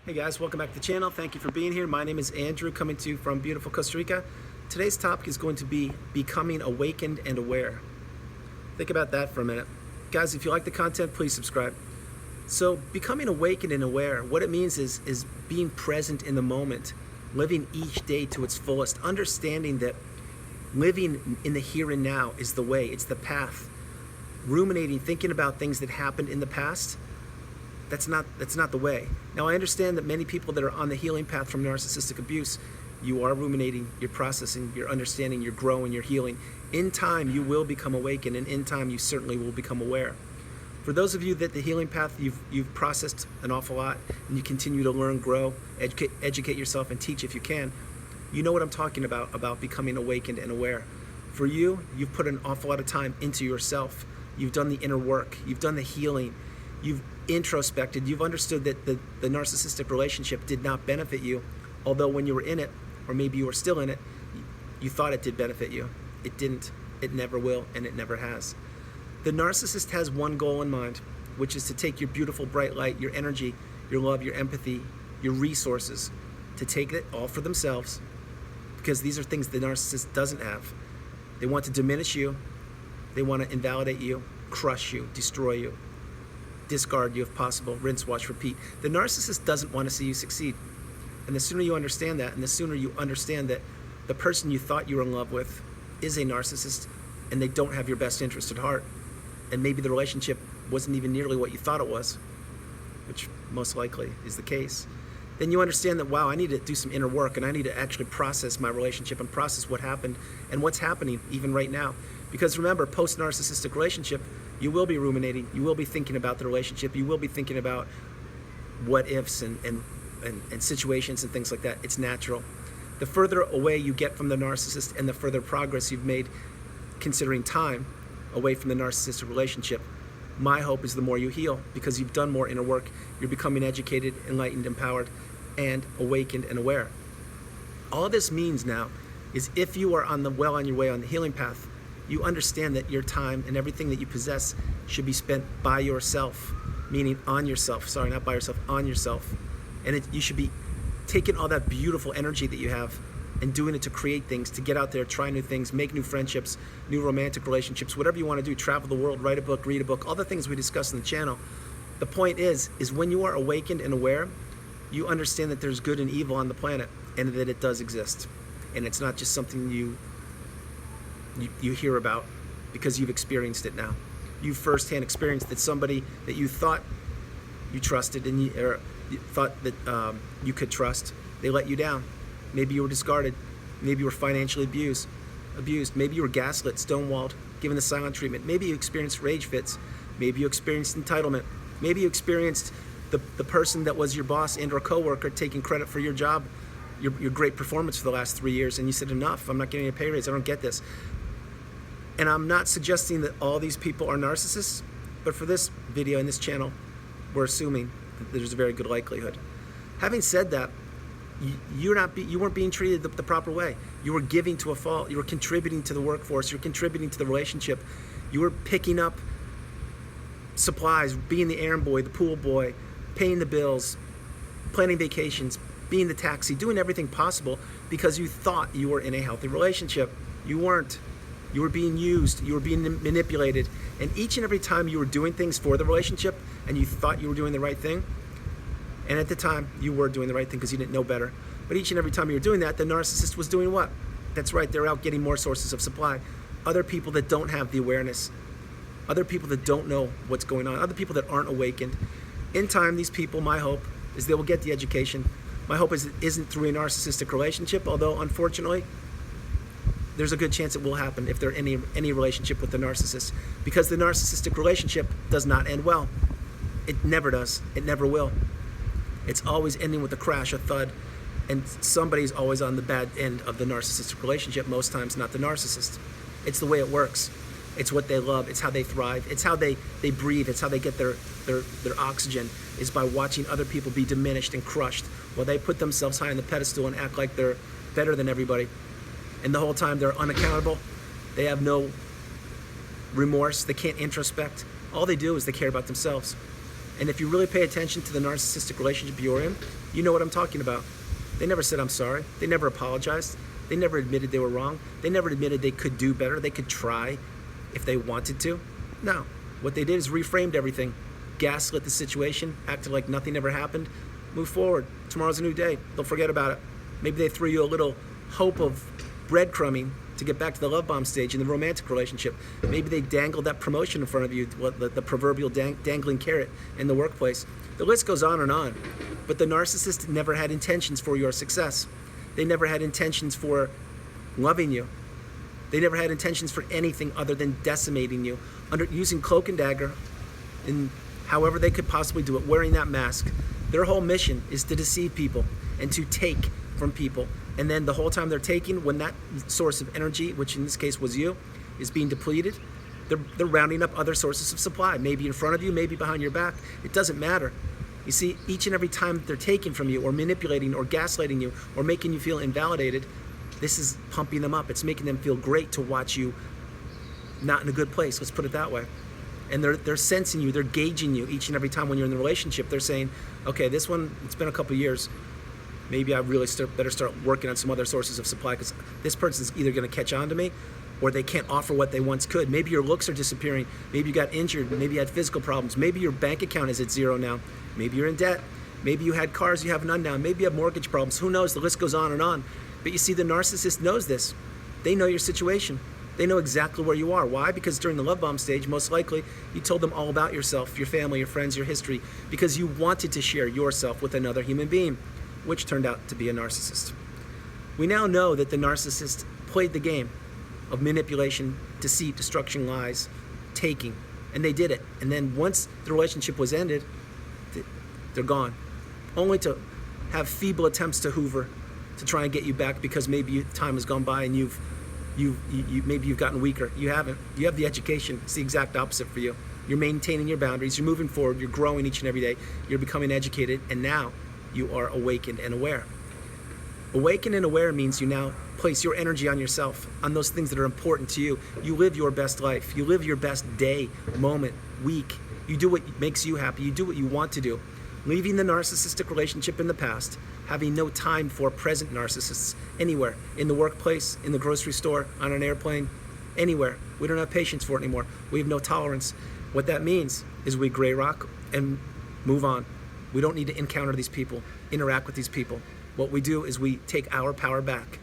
Hey guys, welcome back to the channel. Thank you for being here. My name is Andrew, coming to you from beautiful Costa Rica. Today's topic is going to be becoming awakened and aware. Think about that for a minute. Guys, if you like the content, please subscribe. So becoming awakened and aware, what it means is being present in the moment, living each day to its fullest, understanding that living in the here and now is the way, it's the path. Ruminating, thinking about things that happened in the past, that's not the way. Now, I understand that many people that are on the healing path from narcissistic abuse, you are ruminating, you're processing, you're understanding, you're growing, you're healing. In time, you will become awakened, and in time, you certainly will become aware. For those of you that the healing path, you've processed an awful lot, and you continue to learn, grow, educate yourself, and teach if you can, you know what I'm talking about becoming awakened and aware. For you, you've put an awful lot of time into yourself. You've done the inner work, you've done the healing, you've introspected, you've understood that the narcissistic relationship did not benefit you, although when you were in it, or maybe you were still in it, you thought it did benefit you. It didn't, it never will, and it never has. The narcissist has one goal in mind, which is to take your beautiful bright light, your energy, your love, your empathy, your resources, to take it all for themselves, because these are things the narcissist doesn't have. They want to diminish you, they want to invalidate you, crush you, destroy you, discard you if possible, rinse, wash, repeat. The narcissist doesn't want to see you succeed. And the sooner you understand that, and the sooner you understand that the person you thought you were in love with is a narcissist, and they don't have your best interest at heart, and maybe the relationship wasn't even nearly what you thought it was, which most likely is the case, then you understand that, wow, I need to do some inner work, and I need to actually process my relationship and process what happened and what's happening even right now. Because remember, post-narcissistic relationship, you will be ruminating, you will be thinking about the relationship, you will be thinking about what ifs and situations and things like that. It's natural. The further away you get from the narcissist and the further progress you've made considering time away from the narcissistic relationship, my hope is the more you heal, because you've done more inner work, you're becoming educated, enlightened, empowered, and awakened and aware. All this means now is if you are on your way on the healing path, you understand that your time and everything that you possess should be spent by yourself, meaning on yourself. Sorry, not by yourself, on yourself. And you should be taking all that beautiful energy that you have and doing it to create things, to get out there, try new things, make new friendships, new romantic relationships, whatever you want to do, travel the world, write a book, read a book, all the things we discuss on the channel. The point is when you are awakened and aware, you understand that there's good and evil on the planet, and that it does exist. And it's not just something you hear about because you've experienced it now. You firsthand experienced that somebody that you thought you trusted and you thought that you could trust, they let you down. Maybe you were discarded. Maybe you were financially abused. Maybe you were gaslit, stonewalled, given the silent treatment. Maybe you experienced rage fits. Maybe you experienced entitlement. Maybe you experienced the person that was your boss and or coworker taking credit for your job, your great performance for the last 3 years, and you said, enough, I'm not getting a pay raise, I don't get this. And I'm not suggesting that all these people are narcissists, but for this video and this channel, we're assuming that there's a very good likelihood. Having said that, you weren't being treated the proper way. You were giving to a fault. You were contributing to the workforce. You were contributing to the relationship. You were picking up supplies, being the errand boy, the pool boy, paying the bills, planning vacations, being the taxi, doing everything possible because you thought you were in a healthy relationship. You weren't. You were being used, you were being manipulated, and each and every time you were doing things for the relationship and you thought you were doing the right thing, and at the time you were doing the right thing because you didn't know better, but each and every time you were doing that, the narcissist was doing what? That's right, they're out getting more sources of supply. Other people that don't have the awareness, other people that don't know what's going on, other people that aren't awakened. In time, these people, my hope is they will get the education. My hope is it isn't through a narcissistic relationship, although unfortunately, there's a good chance it will happen if they're in any relationship with the narcissist, because the narcissistic relationship does not end well. It never does. It never will. It's always ending with a crash, a thud, and somebody's always on the bad end of the narcissistic relationship, most times not the narcissist. It's the way it works. It's what they love. It's how they thrive. It's how they breathe. It's how they get their oxygen, is by watching other people be diminished and crushed while they put themselves high on the pedestal and act like they're better than everybody. And the whole time they're unaccountable. They have no remorse. They can't introspect. All they do is they care about themselves. And if you really pay attention to the narcissistic relationship you're in, you know what I'm talking about. They never said, I'm sorry. They never apologized. They never admitted they were wrong. They never admitted they could do better. They could try if they wanted to. No. What they did is reframed everything, gaslit the situation, acted like nothing ever happened, move forward. Tomorrow's a new day. They'll forget about it. Maybe they threw you a little hope of breadcrumbing to get back to the love bomb stage in the romantic relationship. Maybe they dangled that promotion in front of you, the proverbial dangling carrot in the workplace. The list goes on and on. But the narcissist never had intentions for your success. They never had intentions for loving you. They never had intentions for anything other than decimating you, using cloak and dagger in however they could possibly do it, wearing that mask. Their whole mission is to deceive people and to take from people. And then the whole time they're taking, when that source of energy, which in this case was you, is being depleted, they're rounding up other sources of supply, maybe in front of you, maybe behind your back. It doesn't matter. You see, each and every time that they're taking from you or manipulating or gaslighting you or making you feel invalidated, this is pumping them up. It's making them feel great to watch you not in a good place, let's put it that way. And they're sensing you, they're gauging you each and every time when you're in the relationship. They're saying, okay, this one, it's been a couple years. Maybe I really better start working on some other sources of supply because this person's either going to catch on to me or they can't offer what they once could. Maybe your looks are disappearing. Maybe you got injured. Maybe you had physical problems. Maybe your bank account is at zero now. Maybe you're in debt. Maybe you had cars, you have none now. Maybe you have mortgage problems. Who knows? The list goes on and on. But you see, the narcissist knows this. They know your situation. They know exactly where you are. Why? Because during the love bomb stage, most likely, you told them all about yourself, your family, your friends, your history, because you wanted to share yourself with another human being, which turned out to be a narcissist. We now know that the narcissist played the game of manipulation, deceit, destruction, lies, taking, and they did it. And then once the relationship was ended, they're gone, only to have feeble attempts to hoover, to try and get you back because maybe time has gone by and maybe you've gotten weaker. You haven't. You have the education. It's the exact opposite for you. You're maintaining your boundaries. You're moving forward. You're growing each and every day. You're becoming educated, and now you are awakened and aware. Awakened and aware means you now place your energy on yourself, on those things that are important to you. You live your best life. You live your best day, moment, week. You do what makes you happy. You do what you want to do. Leaving the narcissistic relationship in the past, having no time for present narcissists anywhere, in the workplace, in the grocery store, on an airplane, anywhere. We don't have patience for it anymore. We have no tolerance. What that means is we gray rock and move on. We don't need to encounter these people, interact with these people. What we do is we take our power back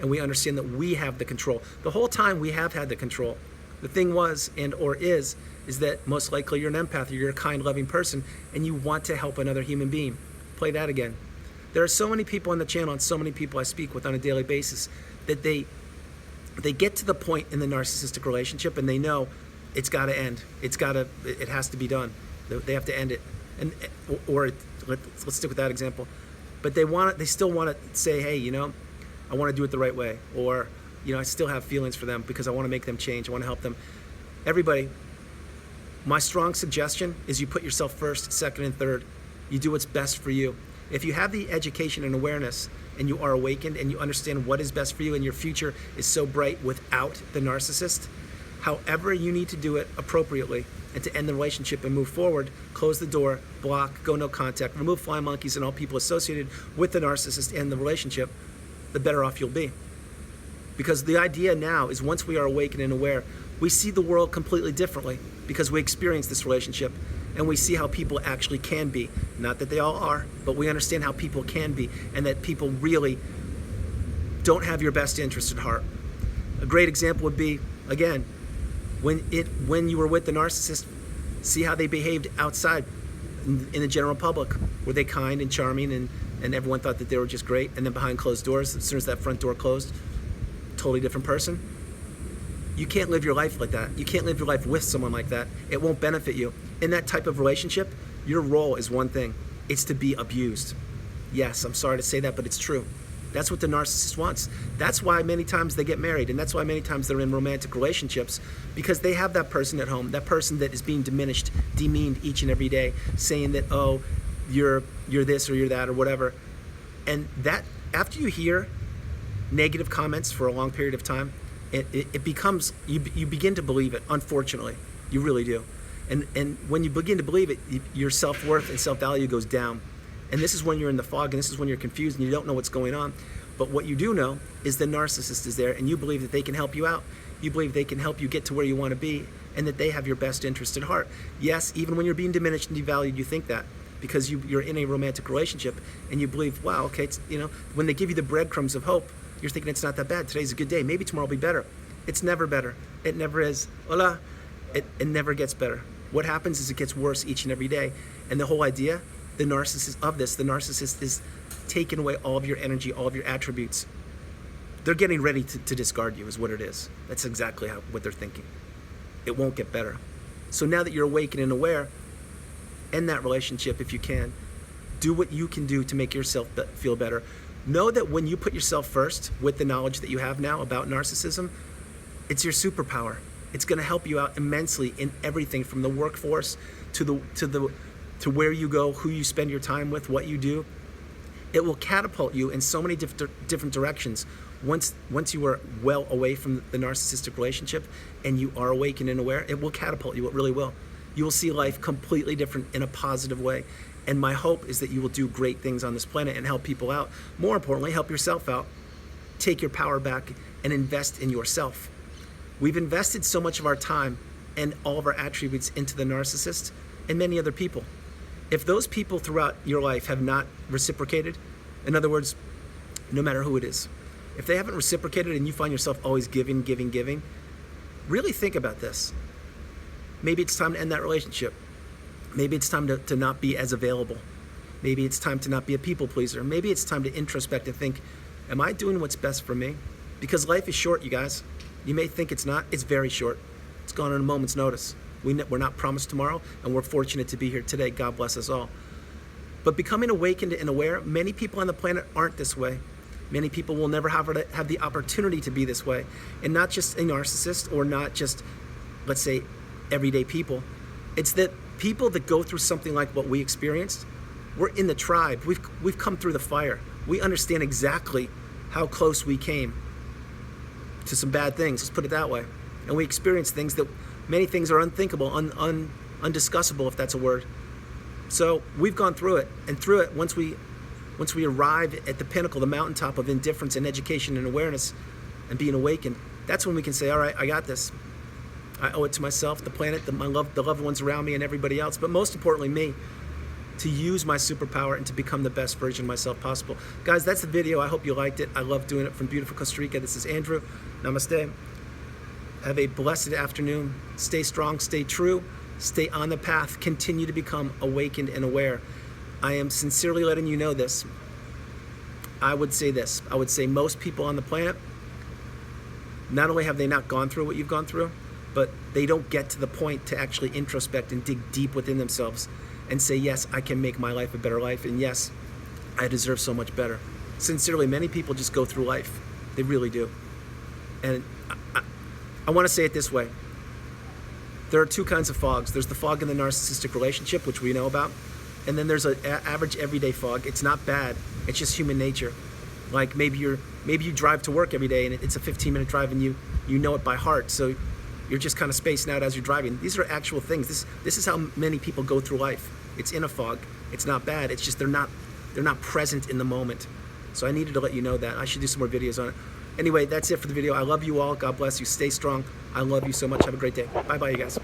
and we understand that we have the control. The whole time we have had the control. The thing was, and or is that most likely you're an empath, or you're a kind, loving person, and you want to help another human being. Play that again. There are so many people on the channel and so many people I speak with on a daily basis that they get to the point in the narcissistic relationship and they know it's got to end. It has to be done. They have to end it. Let's stick with that example. But they still want to say, hey, I want to do it the right way, or I still have feelings for them because I want to make them change. I want to help them. Everybody, my strong suggestion is you put yourself first, second, and third. You do what's best for you. If you have the education and awareness and you are awakened and you understand what is best for you and your future is so bright without the narcissist, however you need to do it appropriately and to end the relationship and move forward, close the door, block, go no contact, remove fly monkeys and all people associated with the narcissist and the relationship, the better off you'll be. Because the idea now is once we are awakened and aware, we see the world completely differently because we experience this relationship and we see how people actually can be. Not that they all are, but we understand how people can be and that people really don't have your best interest at heart. A great example would be, again, when you were with the narcissist, see how they behaved outside in the general public. Were they kind and charming and everyone thought that they were just great, and then behind closed doors, as soon as that front door closed, totally different person? You can't live your life like that. You can't live your life with someone like that. It won't benefit you. In that type of relationship, your role is one thing. It's to be abused. Yes, I'm sorry to say that, but it's true. That's what the narcissist wants. That's why many times they get married, and that's why many times they're in romantic relationships, because they have that person at home, that person that is being diminished, demeaned each and every day, saying that, oh, you're this or you're that or whatever. And that, after you hear negative comments for a long period of time, it becomes, you begin to believe it, unfortunately. You really do. And when you begin to believe it, your self-worth and self-value goes down. And this is when you're in the fog, and this is when you're confused and you don't know what's going on. But what you do know is the narcissist is there, and you believe that they can help you out. You believe they can help you get to where you want to be, and that they have your best interest at heart. Yes, even when you're being diminished and devalued, you think that, because you're in a romantic relationship, and you believe, wow, okay, when they give you the breadcrumbs of hope, you're thinking it's not that bad. Today's a good day. Maybe tomorrow will be better. It's never better. It never is. Hola. It never gets better. What happens is it gets worse each and every day. And the whole idea, the narcissist is taking away all of your energy, all of your attributes. They're getting ready to discard you is what it is. That's exactly what they're thinking. It won't get better. So now that you're awakened and aware, end that relationship if you can. Do what you can do to make yourself feel better. Know that when you put yourself first with the knowledge that you have now about narcissism, it's your superpower. It's going to help you out immensely in everything from the workforce to where you go, who you spend your time with, what you do. It will catapult you in so many different directions. Once you are well away from the narcissistic relationship and you are awakened and aware, it will catapult you. It really will. You will see life completely different in a positive way. And my hope is that you will do great things on this planet and help people out. More importantly, help yourself out. Take your power back and invest in yourself. We've invested so much of our time and all of our attributes into the narcissist and many other people. If those people throughout your life have not reciprocated, in other words, no matter who it is, if they haven't reciprocated and you find yourself always giving, really think about this. Maybe it's time to end that relationship. Maybe it's time to not be as available. Maybe it's time to not be a people pleaser. Maybe it's time to introspect and think, am I doing what's best for me? Because life is short, you guys. You may think it's not. It's very short. It's gone in a moment's notice. We're not promised tomorrow, and we're fortunate to be here today. God bless us all. But becoming awakened and aware, many people on the planet aren't this way. Many people will never have the opportunity to be this way. And not just a narcissist or not just, let's say, everyday people. It's that people that go through something like what we experienced, we're in the tribe. We've come through the fire. We understand exactly how close we came to some bad things, let's put it that way. And we experience things that, many things are unthinkable, undiscussable, if that's a word. So we've gone through it, and through it, once we arrive at the pinnacle, the mountaintop of indifference and education and awareness and being awakened, that's when we can say, all right, I got this. I owe it to myself, the planet, the loved ones around me, and everybody else, but most importantly, me, to use my superpower and to become the best version of myself possible. Guys, that's the video. I hope you liked it. I love doing it from beautiful Costa Rica. This is Andrew. Namaste. Have a blessed afternoon. Stay strong, stay true, stay on the path. Continue to become awakened and aware. I am sincerely letting you know this. I would say this. I would say most people on the planet, not only have they not gone through what you've gone through, but they don't get to the point to actually introspect and dig deep within themselves and say, yes, I can make my life a better life, and yes, I deserve so much better. Sincerely, many people just go through life. They really do. And I want to say it this way. There are two kinds of fogs. There's the fog in the narcissistic relationship, which we know about, and then there's an average everyday fog. It's not bad. It's just human nature. Like maybe you drive to work every day and it's a 15-minute drive and you know it by heart, so you're just kind of spacing out as you're driving. These are actual things. This is how many people go through life. It's in a fog. It's not bad. It's just they're not present in the moment. So I needed to let you know that. I should do some more videos on it. Anyway, that's it for the video. I love you all. God bless you. Stay strong. I love you so much. Have a great day. Bye-bye, you guys.